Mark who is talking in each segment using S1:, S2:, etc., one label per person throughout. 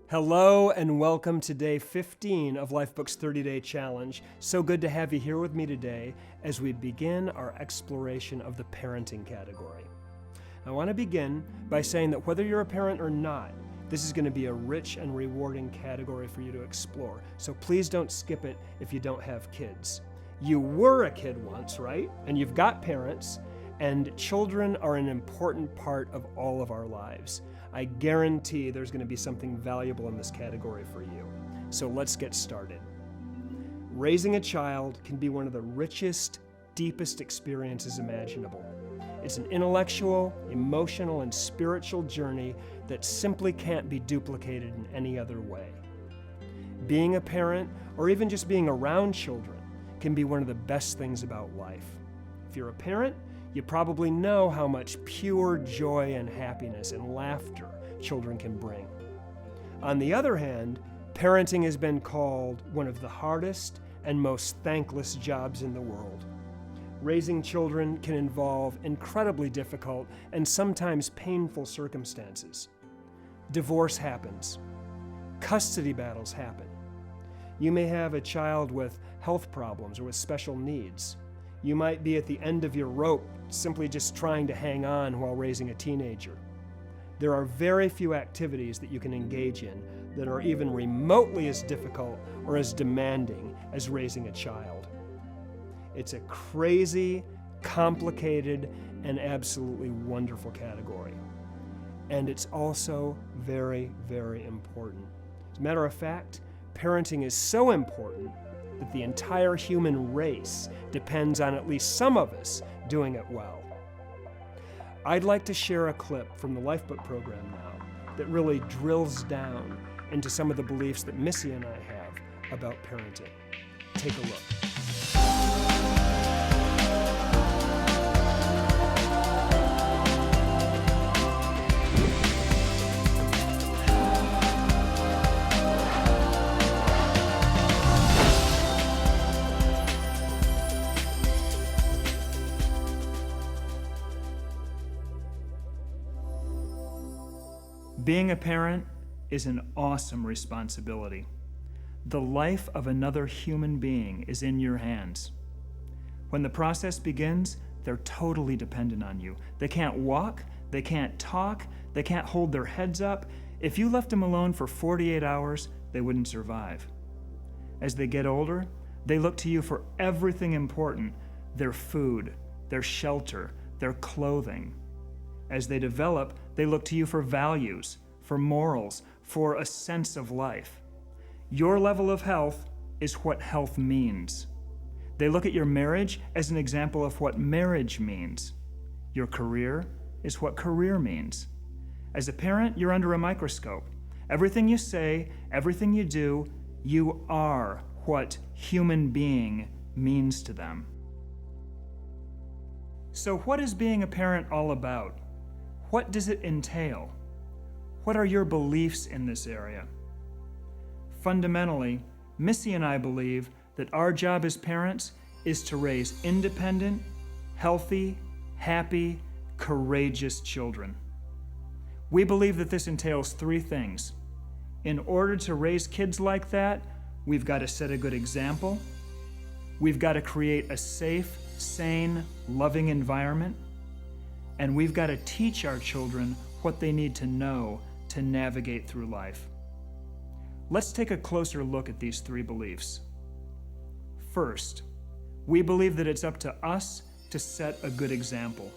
S1: Hello and welcome to day 15 of Lifebook's 30-Day Challenge. So good to have you here with me today as we begin our exploration of the parenting category. I want to begin by saying that whether you're a parent or not, this is going to be a rich and rewarding category for you to explore. So please don't skip it if you don't have kids. You were a kid once, right? And you've got parents, and children are an important part of all of our lives. I guarantee there's going to be something valuable in this category for you. So let's get started. Raising a child can be one of the richest, deepest experiences imaginable. It's an intellectual, emotional, and spiritual journey that simply can't be duplicated in any other way. Being a parent, or even just being around children, can be one of the best things about life. If you're a parent, you probably know how much pure joy and happiness and laughter children can bring. On the other hand, parenting has been called one of the hardest and most thankless jobs in the world. Raising children can involve incredibly difficult and sometimes painful circumstances. Divorce happens. Custody battles happen. You may have a child with health problems or with special needs. You might be at the end of your rope, simply just trying to hang on while raising a teenager. There are very few activities that you can engage in that are even remotely as difficult or as demanding as raising a child. It's a crazy, complicated, and absolutely wonderful category. And it's also very, very important. As a matter of fact, parenting is so important that the entire human race depends on at least some of us doing it well. I'd like to share a clip from the Lifebook program now that really drills down into some of the beliefs that Missy and I have about parenting. Take a look. Being a parent is an awesome responsibility. The life of another human being is in your hands. When the process begins, they're totally dependent on you. They can't walk, they can't talk, they can't hold their heads up. If you left them alone for 48 hours, they wouldn't survive. As they get older, they look to you for everything important: their food, their shelter, their clothing. As they develop, they look to you for values, for morals, for a sense of life. Your level of health is what health means. They look at your marriage as an example of what marriage means. Your career is what career means. As a parent, you're under a microscope. Everything you say, everything you do, you are what human being means to them. So what is being a parent all about? What does it entail? What are your beliefs in this area? Fundamentally, Missy and I believe that our job as parents is to raise independent, healthy, happy, courageous children. We believe that this entails three things. In order to raise kids like that, we've got to set a good example. We've got to create a safe, sane, loving environment. And we've got to teach our children what they need to know to navigate through life. Let's take a closer look at these three beliefs. First, we believe that it's up to us to set a good example.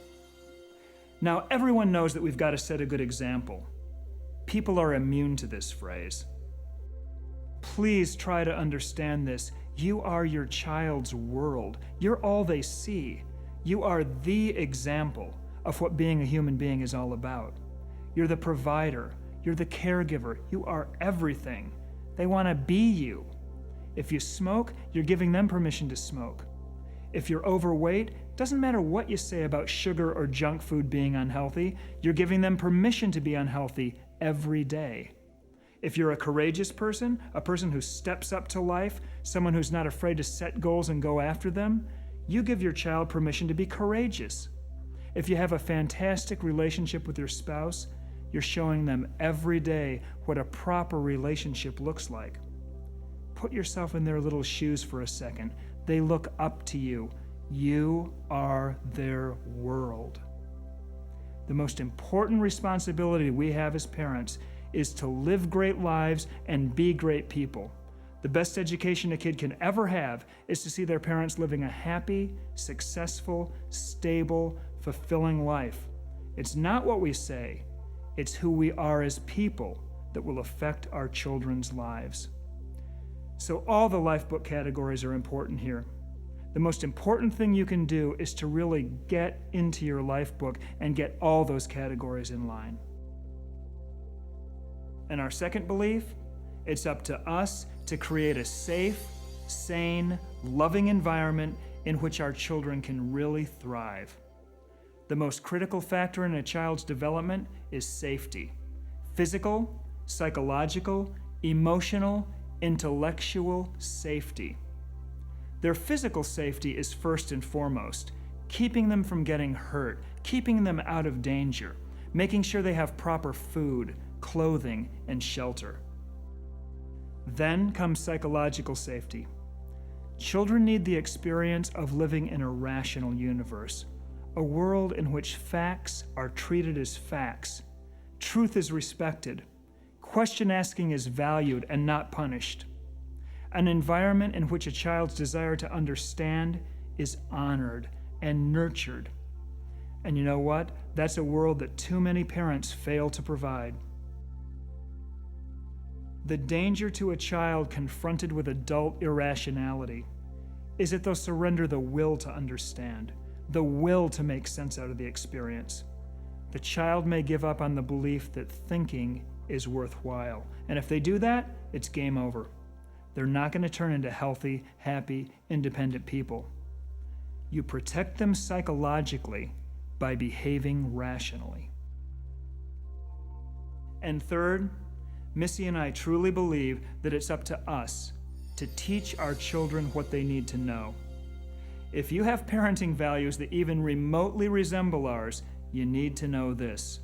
S1: Now, everyone knows that we've got to set a good example. People are immune to this phrase. Please try to understand this. You are your child's world. You're all they see. You are the example of what being a human being is all about. You're the provider. You're the caregiver. You are everything. They want to be you. If you smoke, you're giving them permission to smoke. If you're overweight, doesn't matter what you say about sugar or junk food being unhealthy, you're giving them permission to be unhealthy every day. If you're a courageous person, a person who steps up to life, someone who's not afraid to set goals and go after them, you give your child permission to be courageous. If you have a fantastic relationship with your spouse,
S2: you're showing them every day what a proper relationship looks like. Put yourself in their little shoes for a second. They look up to you. You are their world. The most important responsibility we have as parents is to live great lives and be great people. The best education a kid can ever have is to see their parents living a happy, successful, stable, fulfilling life. It's not what we say, it's who we are as people that will affect our children's lives. So all the Lifebook categories are important here. The most important thing you can do is to really get into your Lifebook and get all those categories in line. And our second belief, it's up to us to create a safe, sane, loving environment in which our children can really thrive. The most critical factor in a child's development is safety. Physical, psychological, emotional, intellectual safety. Their physical safety is first and foremost, keeping them from getting hurt, keeping them out of danger, making sure they have proper food, clothing, and shelter. Then comes psychological safety. Children need the experience of living in a rational universe, a world in which facts are treated as facts, truth is respected, question asking is valued and not punished, an environment in which a child's desire to understand is honored and nurtured. And you know what? That's a world that too many parents fail to provide. The danger to a child confronted with adult irrationality is that they'll surrender the will to understand, the will to make sense out of the experience. The child may give up on the belief that thinking is worthwhile. And if they do that, it's game over. They're not going to turn into healthy, happy, independent people. You protect them psychologically by behaving rationally. And third, Missy and I truly believe that it's up to us to teach our children what they need to know. If you have parenting values that even remotely resemble ours, you need to know this.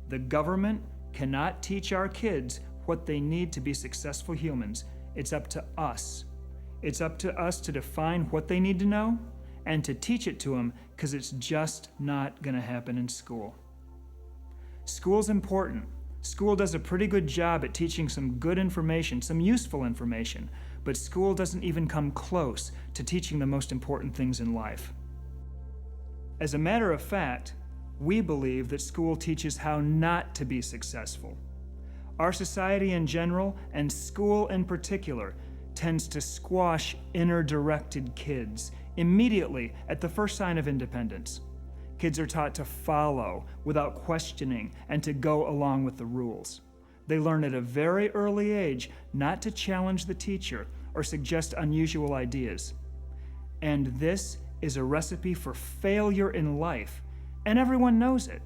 S2: The government cannot teach our kids what they need to be successful humans. It's up to us. It's up to us to define what they need to know and to teach it to them, because it's just not going to happen in school. School's important. School does a pretty good job at teaching some good information, some useful information, but school doesn't even come close to teaching the most important things in life. As a matter of fact, we believe that school teaches how not to be successful. Our society in general, and school in particular, tends to squash inner-directed kids immediately at the first sign of independence. Kids are taught to follow without questioning and to go along with the rules. They learn at a very early age not to challenge the teacher or suggest unusual ideas. And this is a recipe for failure in life, and everyone knows it.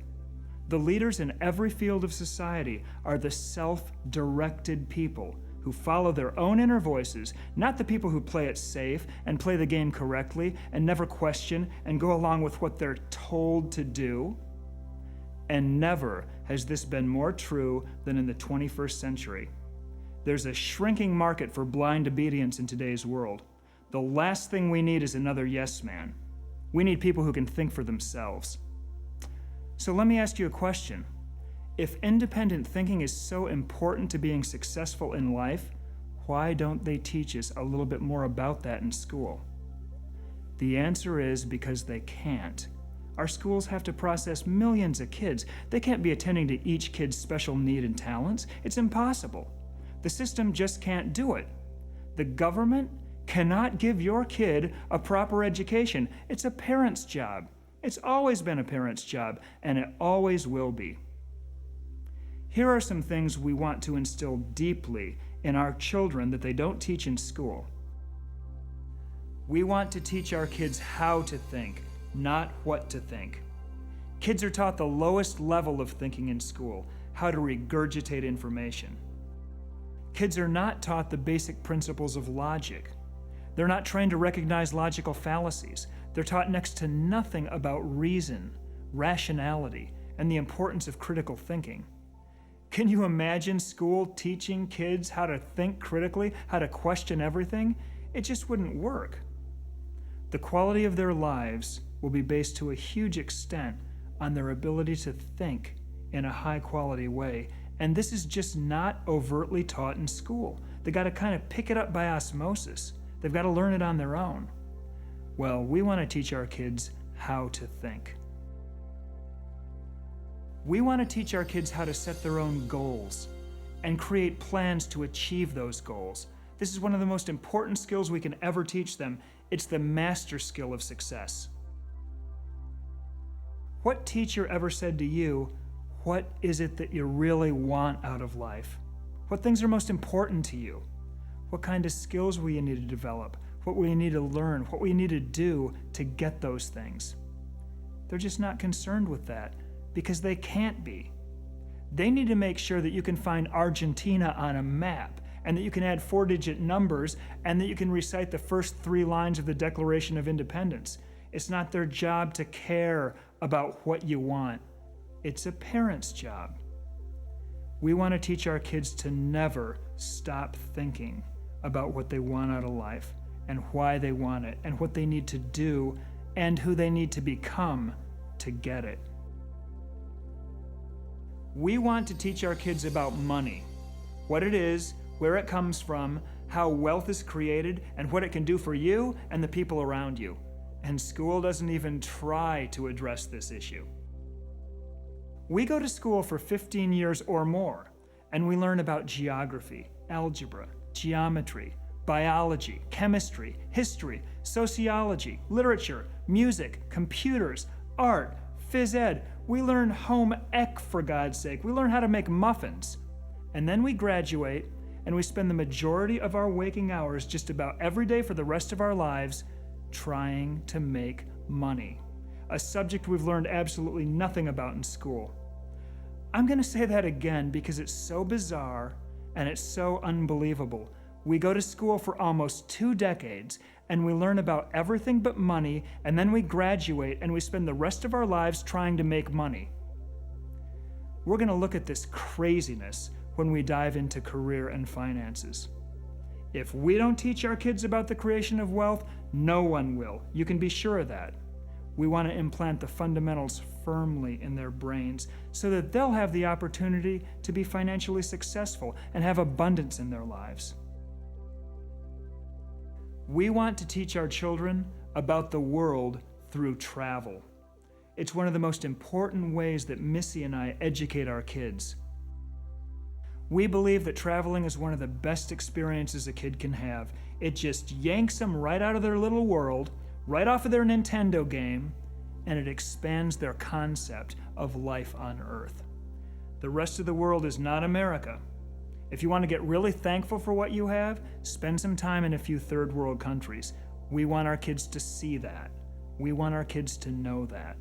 S2: The leaders in every field of society are the self-directed people who follow their own inner voices, not the people who play it safe and play the game correctly and never question and go along with what they're told to do. And never has this been more true than in the 21st century. There's a shrinking market for blind obedience in today's world. The last thing we need is another yes man. We need people who can think for themselves. So let me ask you a question. If independent thinking is so important to being successful in life, why don't they teach us a little bit more about that in school? The answer is because they can't. Our schools have to process millions of kids. They can't be attending to each kid's special need and talents. It's impossible. The system just can't do it. The government cannot give your kid a proper education. It's a parent's job. It's always been a parent's job, and it always will be. Here are some things we want to instill deeply in our children that they don't teach in school. We want to teach our kids how to think, not what to think. Kids are taught the lowest level of thinking in school, how to regurgitate information. Kids are not taught the basic principles of logic. They're not trained to recognize logical fallacies. They're taught next to nothing about reason, rationality, and the importance of critical thinking. Can you imagine school teaching kids how to think critically, how to question everything? It just wouldn't work. The quality of their lives will be based to a huge extent on their ability to think in a high-quality way. And this is just not overtly taught in school. They got to kind of pick it up by osmosis. They've got to learn it on their own. Well, we want to teach our kids how to think. We want to teach our kids how to set their own goals and create plans to achieve those goals. This is one of the most important skills we can ever teach them. It's the master skill of success. What teacher ever said to you, what is it that you really want out of life? What things are most important to you? What kind of skills will you need to develop? What will you need to learn? What will you need to do to get those things? They're just not concerned with that because they can't be. They need to make sure that you can find Argentina on a map and that you can add 4-digit numbers and that you can recite the first 3 lines of the Declaration of Independence. It's not their job to care about what you want. It's a parent's job. We want to teach our kids to never stop thinking about what they want out of life and why they want it and what they need to do and who they need to become to get it. We want to teach our kids about money, what it is, where it comes from, how wealth is created, and what it can do for you and the people around you. And school doesn't even try to address this issue. We go to school for 15 years or more, and we learn about geography, algebra, geometry, biology, chemistry, history, sociology, literature, music, computers, art, phys ed. We learn home ec, for God's sake. We learn how to make muffins. And then we graduate, and we spend the majority of our waking hours just about every day for the rest of our lives trying to make money, a subject we've learned absolutely nothing about in school. I'm going to say that again because it's so bizarre and it's so unbelievable. We go to school for almost 2 decades and we learn about everything but money, and then we graduate and we spend the rest of our lives trying to make money. We're going to look at this craziness when we dive into career and finances. If we don't teach our kids about the creation of wealth, no one will. You can be sure of that. We want to implant the fundamentals firmly in their brains so that they'll have the opportunity to be financially successful and have abundance in their lives. We want to teach our children about the world through travel. It's one of the most important ways that Missy and I educate our kids. We believe that traveling is one of the best experiences a kid can have. It just yanks them right out of their little world, right off of their Nintendo game, and it expands their concept of life on Earth. The rest of the world is not America. If you want to get really thankful for what you have, spend some time in a few third world countries. We want our kids to see that. We want our kids to know that.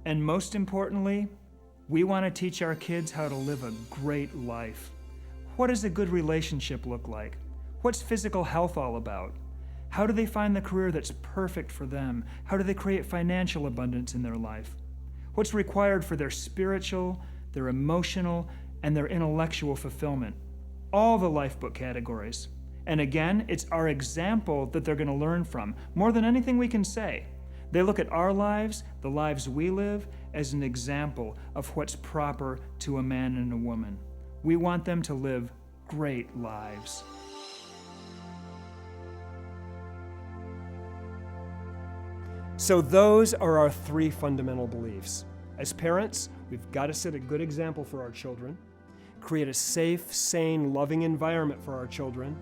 S2: And most importantly, we want to teach our kids how to live a great life. What does a good relationship look like? What's physical health all about? How do they find the career that's perfect for them? How do they create financial abundance in their life? What's required for their spiritual, their emotional, and their intellectual fulfillment? All the Lifebook categories. And again, it's our example that they're going to learn from, more than anything we can say. They look at our lives, the lives we live, as an example of what's proper to a man and a woman. We want them to live great lives.
S1: So those are our 3 fundamental beliefs. As parents, we've got to set a good example for our children, create a safe, sane, loving environment for our children,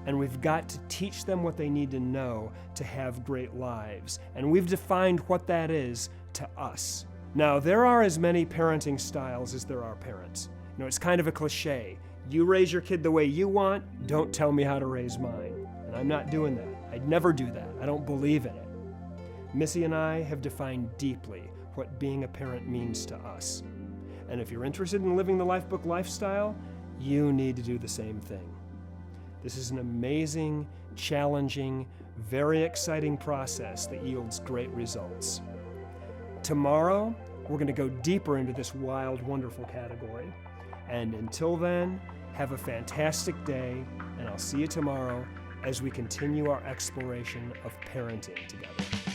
S1: and we've got to teach them what they need to know to have great lives. And we've defined what that is to us. Now, there are as many parenting styles as there are parents. You know, it's kind of a cliche. You raise your kid the way you want, don't tell me how to raise mine. And I'm not doing that. I'd never do that. I don't believe in it. Missy and I have defined deeply what being a parent means to us. And if you're interested in living the Lifebook lifestyle, you need to do the same thing. This is an amazing, challenging, very exciting process that yields great results. Tomorrow, we're going to go deeper into this wild, wonderful category. And until then, have a fantastic day, and I'll see you tomorrow as we continue our exploration of parenting together.